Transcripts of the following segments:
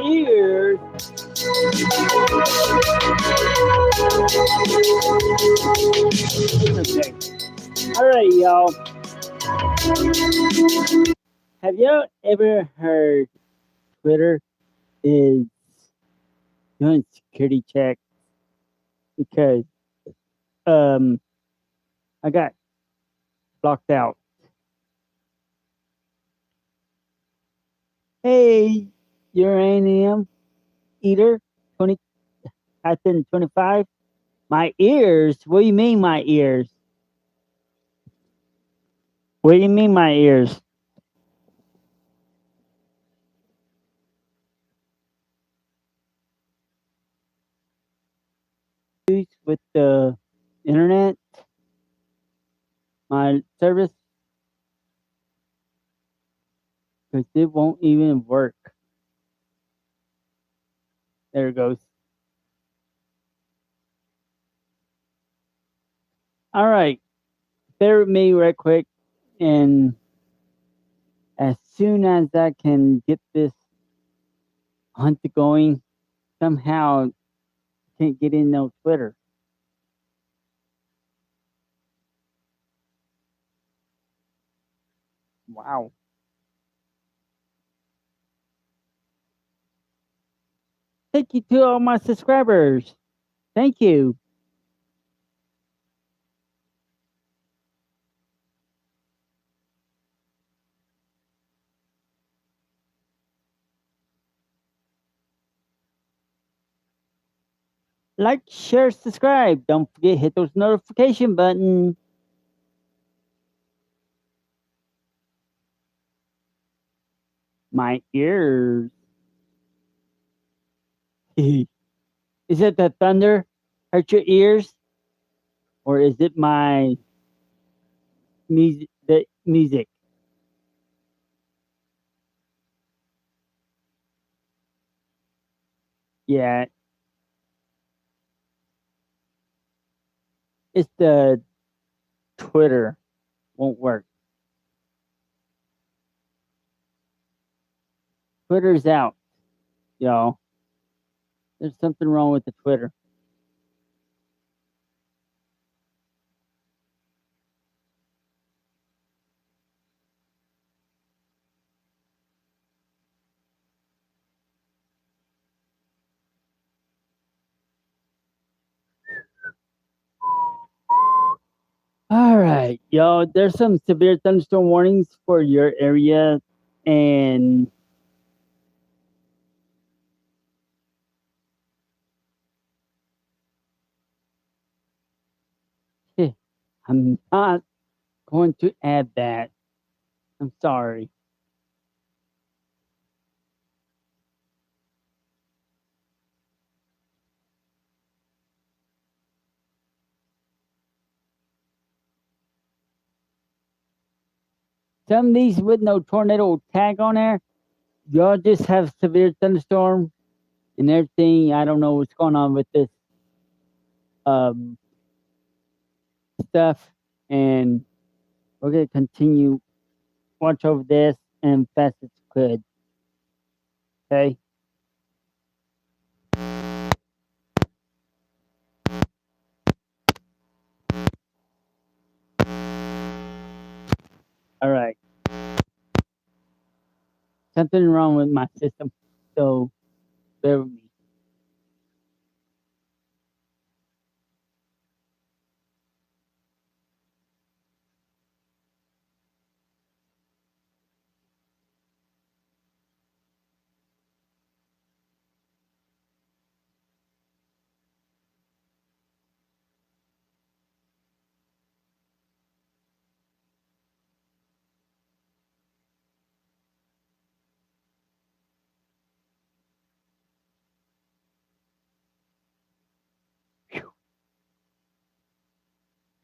Ears. Okay. All right, y'all. Have you ever heard Twitter is doing security checks because I got blocked out? Hey, uranium eater 20 25. My ears? What do you mean my ears? What do you mean my ears? With the internet, my service, because it won't even work. There it goes. All right, bear with me right quick, and as soon as I can get this hunt going, somehow can't get in no Twitter. Wow. Thank you to all my subscribers. Thank you. Like, share, subscribe. Don't forget hit those notification button. My ears. Is it the thunder hurt your ears, or is it my music? The music. Yeah, it's the Twitter won't work. Twitter's out, y'all. There's something wrong with the Twitter. All right, y'all. There's some severe thunderstorm warnings for your area, and I'm not going to add that. I'm sorry. Some of these with no tornado tag on there, y'all just have severe thunderstorm and everything. I don't know what's going on with this um, stuff, and we're gonna continue watch over this and fast as we could. Okay. All right. Something wrong with my system. So bear with me.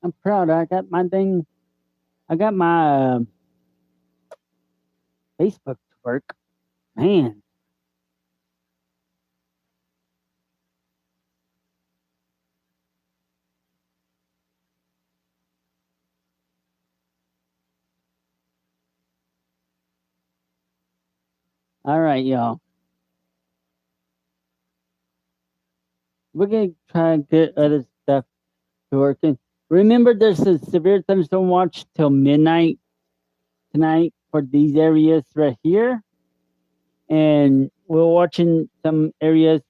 I'm proud. I got my thing. I got my Facebook to work. Man. All right, y'all. We're gonna try and get other stuff to working. Remember, there's a severe thunderstorm watch till midnight tonight for these areas right here, and we're watching some areas.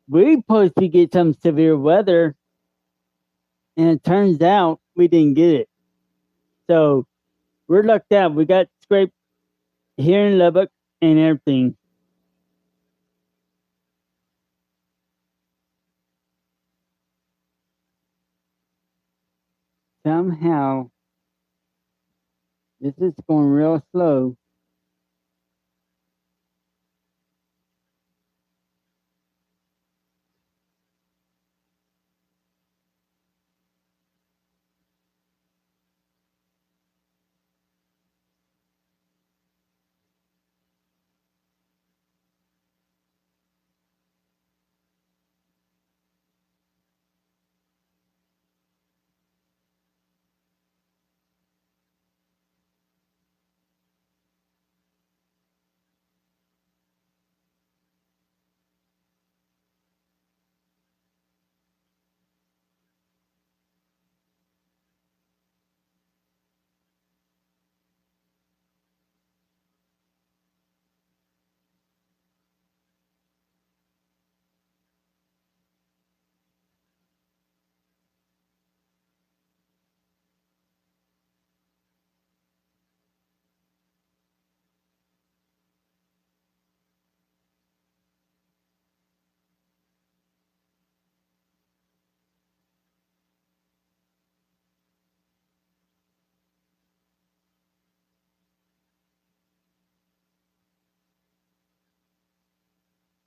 We're supposed to get some severe weather, and it turns out we didn't get it. So we're lucked out. We got scraped here in Lubbock and everything. Somehow, this is going real slow.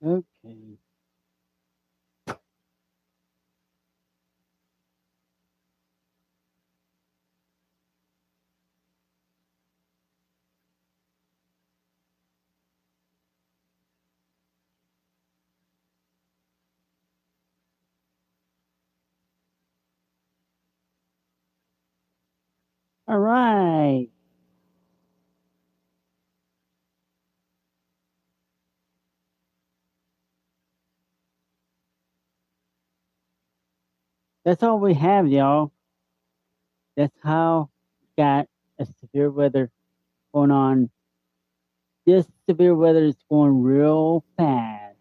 Okay. All right. That's all we have, y'all. That's how we got a severe weather going on. This severe weather is going real fast.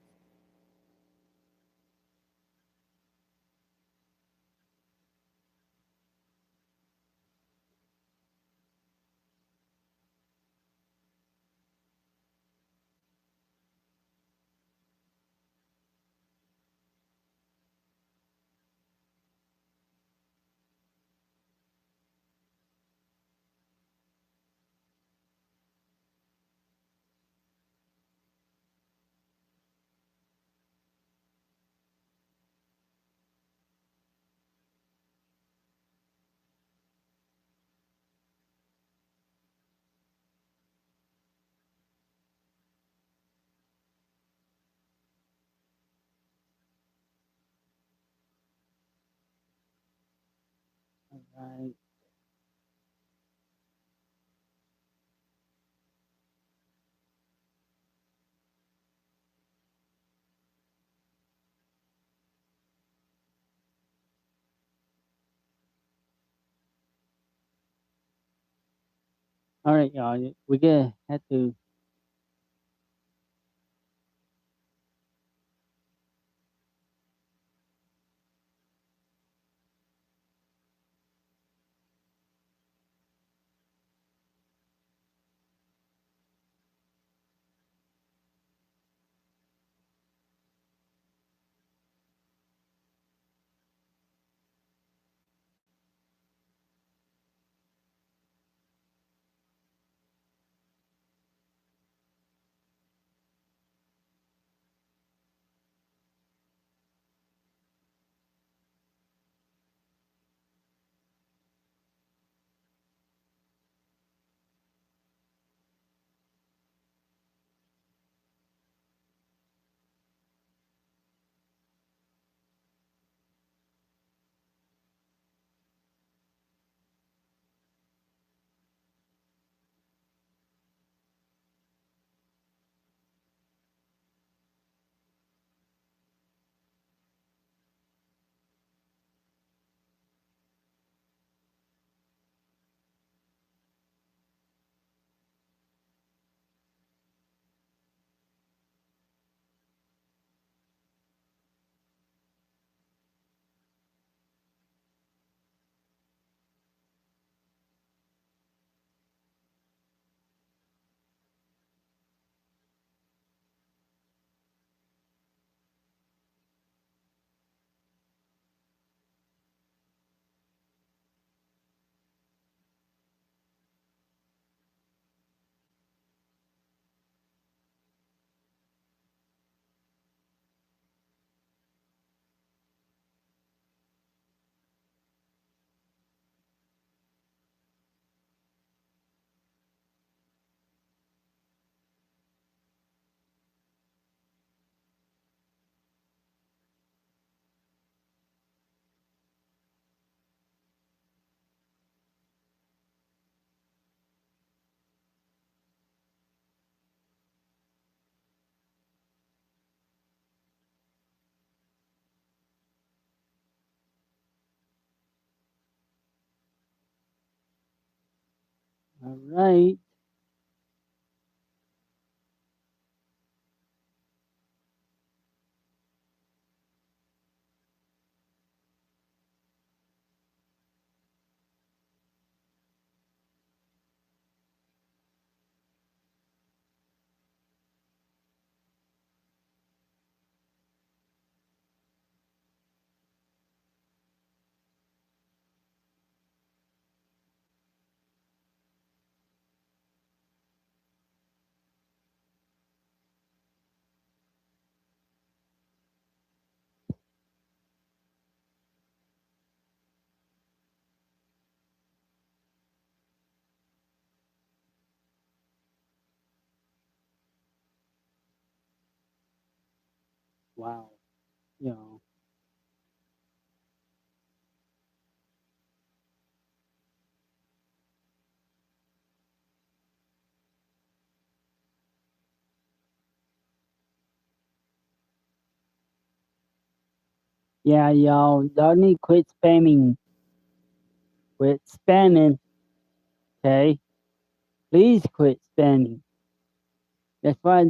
All right. All right, y'all. We gonna have to. All right. Wow. You know. Yeah, y'all need to quit spamming. Quit spamming. Okay. Please quit spamming. That's why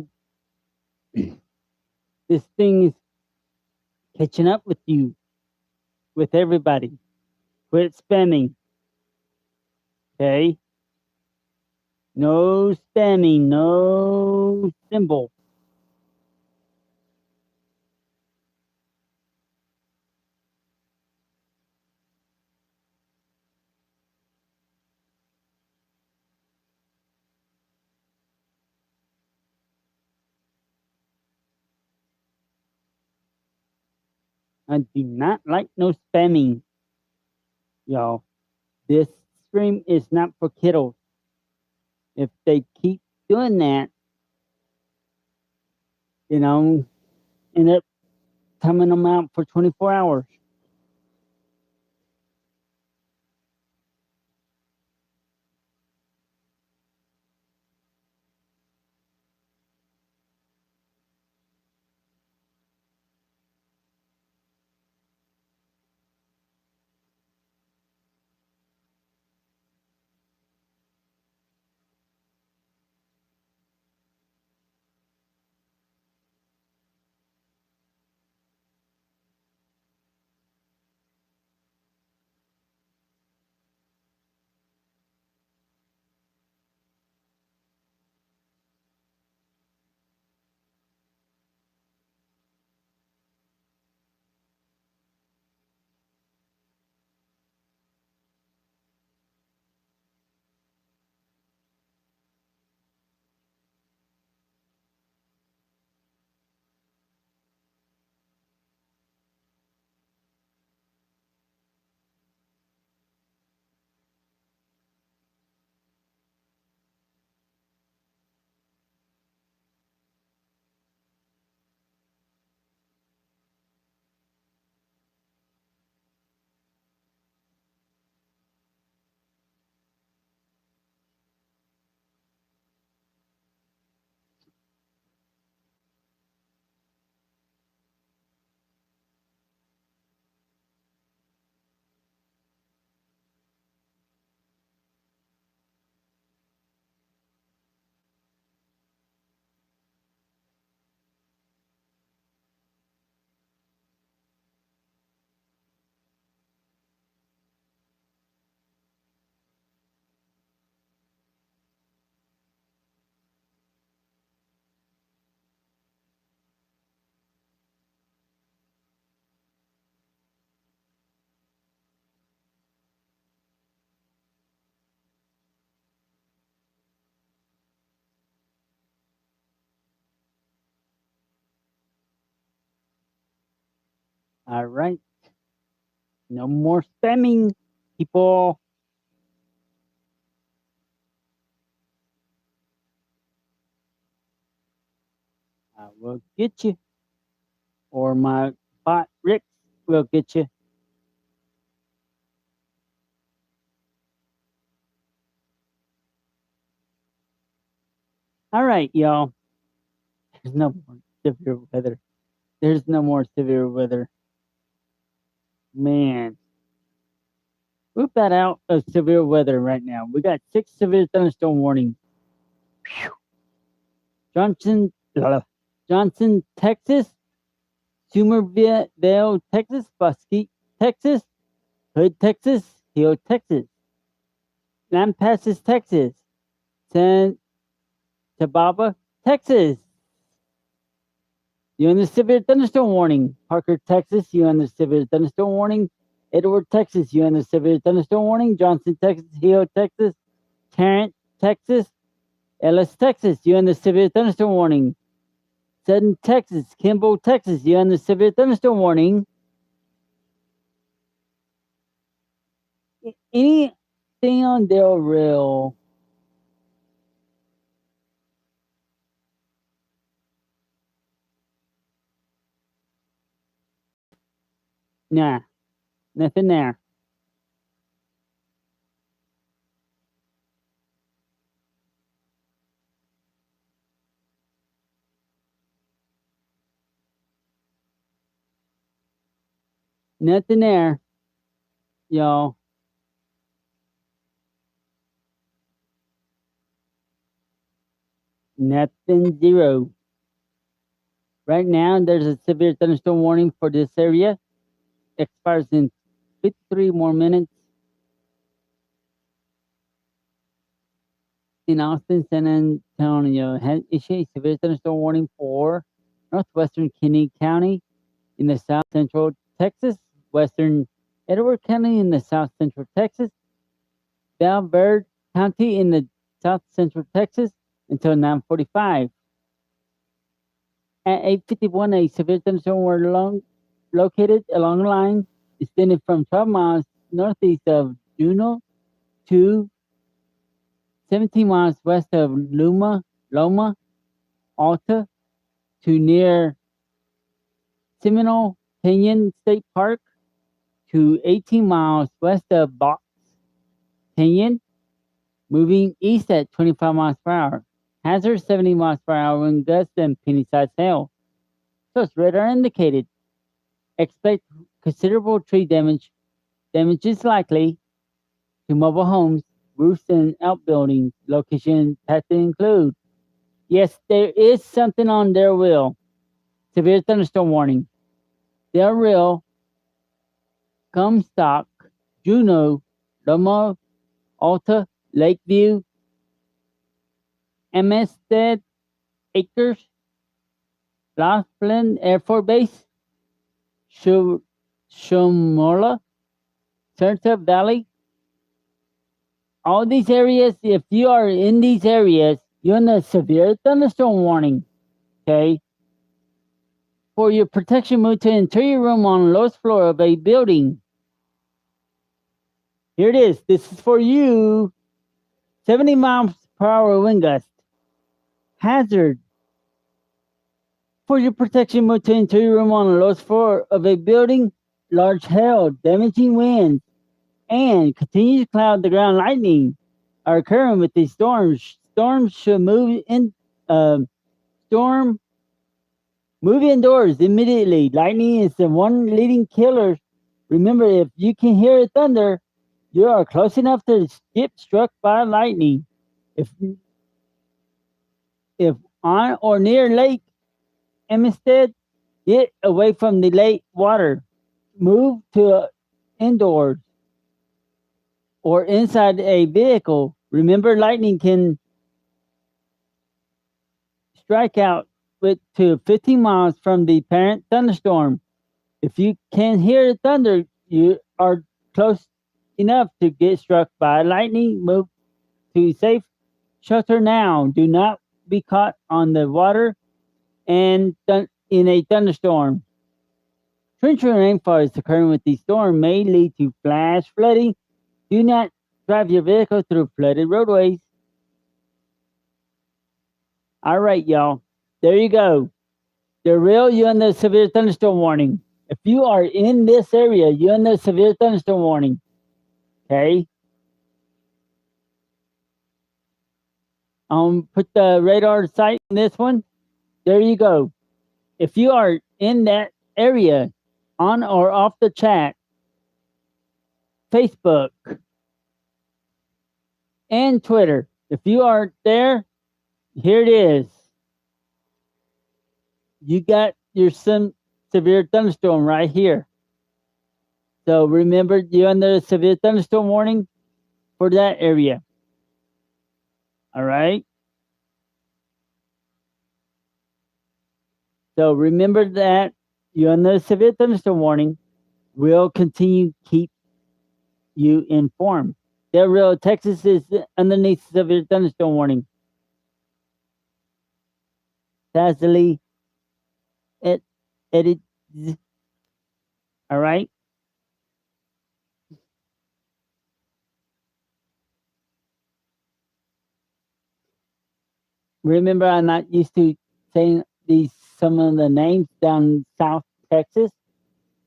this thing is catching up with you, with everybody. Quit spamming. Okay. No spamming. No symbol. I do not like no spamming, y'all. This stream is not for kiddos. If they keep doing that, you know, end up timing them out for 24 hours. All right. No more spamming, people. I will get you. Or my bot Rick will get you. All right, y'all. There's no more severe weather. There's no more severe weather. Man, we've got out of severe weather right now. We got 6 severe thunderstorm warnings. Johnson, Johnson, Texas, Somerville, Texas, Busky, Texas, Hood, Texas, Hill, Texas, Lampasas, Texas, San Tababa, Texas. You're under severe thunderstorm warning. Parker, Texas, you're under severe thunderstorm warning. Edward, Texas, you're under severe thunderstorm warning. Johnson, Texas, Hill, Texas, Tarrant, Texas, Ellis, Texas, you're under severe thunderstorm warning. Sudden, Texas, Kimball, Texas, you're under severe thunderstorm warning. Anything on Del Real? Nah, nothing there. Nothing there, y'all. Nothing, zero. Right now, there's a severe thunderstorm warning for this area. Expires in 53 more minutes. In Austin, San Antonio has issued a severe thunderstorm warning for northwestern Kinney County in the south central Texas, western Edward County in the south central Texas, Val Verde County in the south central Texas until 9:45. At 8:51, a severe thunderstorm was located along the line extending from 12 miles northeast of Juneau to 17 miles west of Loma Alta to near Seminole Canyon State Park to 18 miles west of Box Canyon, moving east at 25 miles per hour. Hazard 70 miles per hour wind gusts and penny-sized hail. So it's radar indicated. Expect considerable tree damage. Damage is likely to mobile homes, roofs, and outbuildings. Location has to include. Yes, there is something on their wheel. Severe thunderstorm warning. Del Real, Comstock, Juneau, Loma Alta, Lakeview, Amistad Acres, Laughlin Air Force Base, Shomola, Certa Valley. All these areas, if you are in these areas, you're in a severe thunderstorm warning. Okay. For your protection, move to interior room on lowest floor of a building. Here it is. This is for you. 70 miles per hour wind gust. Hazard. For your protection, move to interior room on the lowest floor of a building. Large hail, damaging winds, and continuous cloud to ground lightning are occurring with these storms. Storms should move in. Storm Move indoors immediately. Lightning is the one leading killer. Remember, if you can hear thunder, you are close enough to get struck by lightning. If on or near Lake Amistad, get away from the lake water. Move to indoors or inside a vehicle. Remember, lightning can strike out with to 15 miles from the parent thunderstorm. If you can hear thunder, you are close enough to get struck by lightning. Move to safe shelter now. Do not be caught on the water and in a thunderstorm. Torrential rainfall occurring with these storms may lead to flash flooding. Do not drive your vehicle through flooded roadways. All right, y'all. There you go. The real you under severe thunderstorm warning. If you are in this area, you're under severe thunderstorm warning. Okay. Put the radar sight in this one. There you go. If you are in that area, on or off the chat, Facebook, and Twitter. If you are there, here it is. You got your severe thunderstorm right here. So remember, you're under a severe thunderstorm warning for that area. All right. So remember that you're under a severe thunderstorm warning. We'll continue to keep you informed. Del Rio, Texas is underneath severe thunderstorm warning. Tazily, edit. All right. Remember, I'm not used to saying some of the names down South Texas,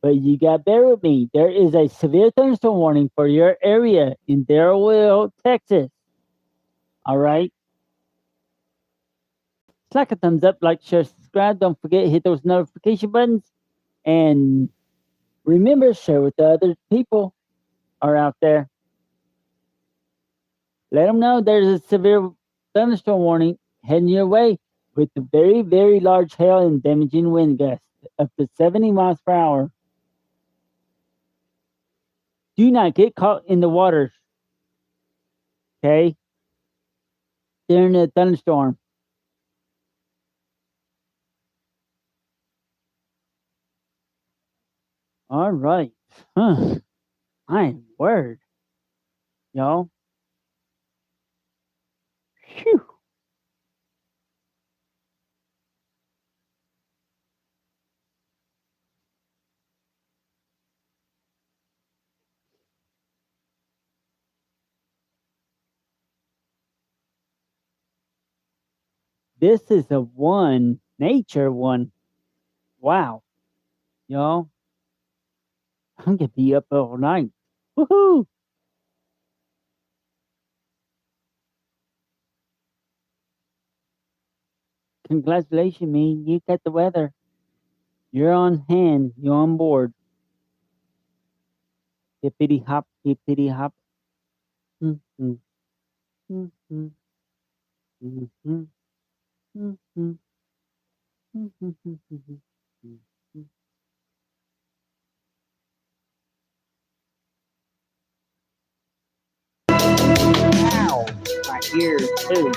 but you got to bear with me. There is a severe thunderstorm warning for your area in Del Rio, Texas. All right. Slack a thumbs up, like, share, subscribe. Don't forget, hit those notification buttons. And remember, share with the other people are out there. Let them know there's a severe thunderstorm warning heading your way with the very, very large hail and damaging wind gusts up to 70 miles per hour. Do not get caught in the waters, okay, during a thunderstorm. All right. My word, y'all. Phew. This is a nature one. Wow, y'all. I'm gonna be up all night. Woohoo! Congratulations, me. You got the weather. You're on hand. You're on board. Hippity hop, hippity hop. Mm-hmm. Mm-hmm. Mm-hmm. Mm-hmm. Mm-hmm. Ow, my ears too.